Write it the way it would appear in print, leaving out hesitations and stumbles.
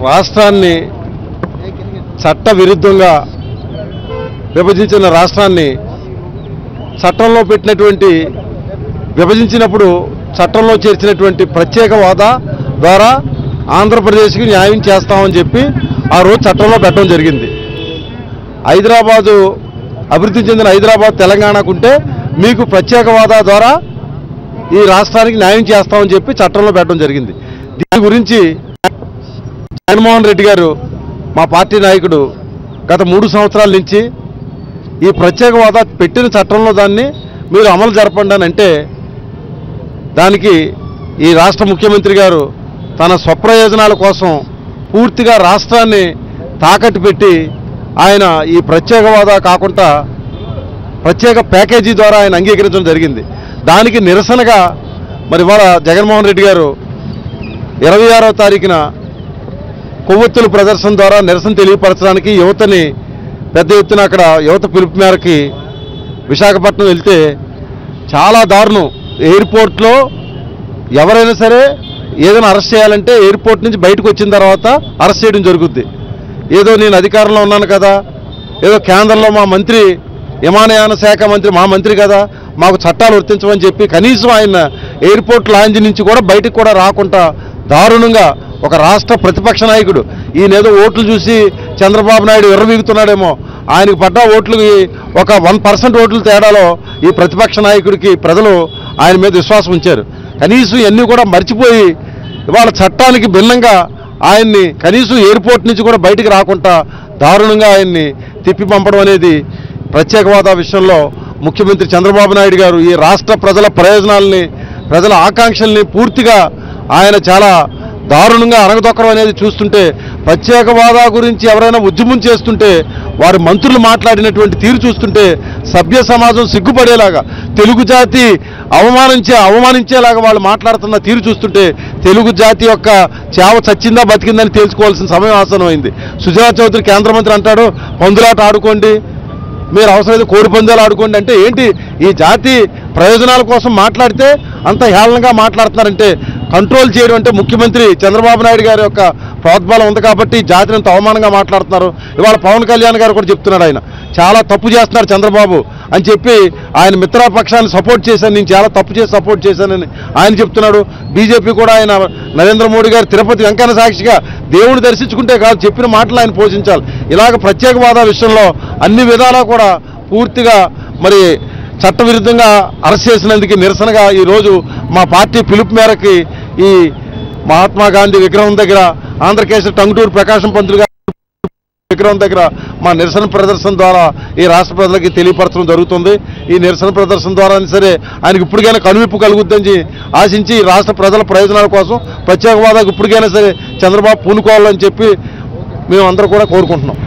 రాష్ట్రాన్ని చట్ట విరుద్ధంగా విభజించిన రాష్ట్రాన్ని చట్టంలో పెట్టినటువంటి విభజించినప్పుడు చట్టంలో చేర్చినటువంటి ప్రత్యేక హోదా ద్వారా ఆంధ్రప్రదేశ్కి న్యాయం చేస్తామని చెప్పి ఆ రోజు చట్టంలో పెట్టడం జరిగింది. హైదరాబాదు అభివృద్ధి చెందిన హైదరాబాద్ తెలంగాణకుంటే మీకు ప్రత్యేక హోదా ద్వారా ఈ రాష్ట్రానికి న్యాయం చేస్తామని చెప్పి చట్టంలో పెట్టడం జరిగింది. దీని గురించి జగన్మోహన్ రెడ్డి గారు మా పార్టీ నాయకుడు గత 3 సంవత్సరాల నుంచి ఈ ప్రత్యేక హోదా పెట్టిన చట్టంలో దాన్ని మీరు అమలు జరపండి అని అంటే దానికి ఈ రాష్ట్ర ముఖ్యమంత్రి గారు తన స్వప్రయోజనాల కోసం పూర్తిగా రాష్ట్రాన్ని తాకట్టు పెట్టి ఆయన ఈ ప్రత్యేక హోదా కాకుండా ప్రత్యేక ప్యాకేజీ ద్వారా ఆయన అంగీకరించడం జరిగింది. దానికి నిరసనగా మరి ఇవాళ జగన్మోహన్ రెడ్డి గారు 26వ తారీఖున కొవ్వొత్తుల ప్రదర్శన ద్వారా నిరసన తెలియపరచడానికి యువతని పెద్ద ఎత్తున అక్కడ యువత పిలుపు మేరకి విశాఖపట్నం వెళ్తే చాలా దారుణం. ఎయిర్పోర్ట్లో ఎవరైనా సరే ఏదైనా అరెస్ట్ చేయాలంటే ఎయిర్పోర్ట్ నుంచి బయటకు వచ్చిన తర్వాత అరెస్ట్ చేయడం జరుగుద్ది. ఏదో నేను అధికారంలో ఉన్నాను కదా, ఏదో కేంద్రంలో మా మంత్రి విమానయాన శాఖ మంత్రి మా మంత్రి కదా, మాకు చట్టాలు వర్తించమని చెప్పి కనీసం ఆయన ఎయిర్పోర్ట్ లాంజ్ నుంచి కూడా బయటకు కూడా రాకుండా దారుణంగా ఒక రాష్ట్ర ప్రతిపక్ష నాయకుడు ఈయనేదో ఓట్లు చూసి చంద్రబాబు నాయుడు ఎర్రవీగుతున్నాడేమో, ఆయనకు పడ్డ ఓట్లకి ఒక 1% ఓట్ల తేడాలో ఈ ప్రతిపక్ష నాయకుడికి ప్రజలు ఆయన మీద విశ్వాసం ఉంచారు. కనీసం ఇవన్నీ కూడా మర్చిపోయి ఇవాళ చట్టానికి భిన్నంగా ఆయన్ని కనీసం ఎయిర్పోర్ట్ నుంచి కూడా బయటికి రాకుండా దారుణంగా ఆయన్ని తిప్పి పంపడం అనేది ప్రత్యేక హోదా విషయంలో ముఖ్యమంత్రి చంద్రబాబు నాయుడు గారు ఈ రాష్ట్ర ప్రజల ప్రయోజనాలని ప్రజల ఆకాంక్షల్ని పూర్తిగా ఆయన చాలా దారుణంగా అణగదొక్కడం అనేది చూస్తుంటే ప్రత్యేక హోదా గురించి ఎవరైనా ఉద్యమం చేస్తుంటే వారి మంత్రులు మాట్లాడినటువంటి తీరు చూస్తుంటే సభ్య సమాజం సిగ్గుపడేలాగా తెలుగు జాతి అవమానించేలాగా వాళ్ళు మాట్లాడుతున్న తీరు చూస్తుంటే తెలుగు జాతి యొక్క చావ చచ్చిందా బతికిందని తేల్చుకోవాల్సిన సమయం ఆసనమైంది. సుజనా చౌదరి కేంద్ర మంత్రి అంటాడు పందులాట ఆడుకోండి, మీరు అవసరమైతే కోడి పందాలు ఆడుకోండి అంటే ఏంటి? ఈ జాతి ప్రయోజనాల కోసం మాట్లాడితే అంత హేళనగా మాట్లాడుతున్నారంటే కంట్రోల్ చేయడం అంటే ముఖ్యమంత్రి చంద్రబాబు నాయుడు గారి యొక్క ప్రోద్బలం ఉంది కాబట్టి జాతిని అంత అవమానంగా మాట్లాడుతున్నారు. ఇవాళ పవన్ కళ్యాణ్ గారు కూడా చెప్తున్నాడు ఆయన చాలా తప్పు చేస్తున్నారు చంద్రబాబు అని చెప్పి ఆయన మిత్రపక్షాన్ని సపోర్ట్ చేశాను, నేను చాలా తప్పు చేసి సపోర్ట్ చేశానని ఆయన చెప్తున్నాడు. బీజేపీ కూడా ఆయన నరేంద్ర మోడీ గారు తిరుపతి వెంకన్న సాక్షిగా దేవుని దర్శించుకుంటే కాదు చెప్పిన మాటలు ఆయన పోషించాలి. ఇలాగ ప్రత్యేక హోదా విషయంలో అన్ని విధాలా కూడా పూర్తిగా మరి చట్టవిరుద్ధంగా అరెస్ట్ చేసినందుకు నిరసనగా ఈరోజు మా పార్టీ పిలుపు మేరకి ఈ మహాత్మా గాంధీ విగ్రహం దగ్గర ఆంధ్రకేశ్ టంగుటూరు ప్రకాశం పంతులు గారి విగ్రహం దగ్గర మా నిరసన ప్రదర్శన ద్వారా ఈ రాష్ట్ర ప్రజలకి తెలియపరచడం జరుగుతుంది. ఈ నిరసన ప్రదర్శన ద్వారా సరే ఆయనకి ఇప్పటికైనా కనువిప్పు కలుగుద్దని ఆశించి రాష్ట్ర ప్రజల ప్రయోజనాల కోసం ప్రత్యేక హోదాకు ఇప్పటికైనా సరే చంద్రబాబు పూనుకోవాలని చెప్పి మేమందరూ కూడా కోరుకుంటున్నాం.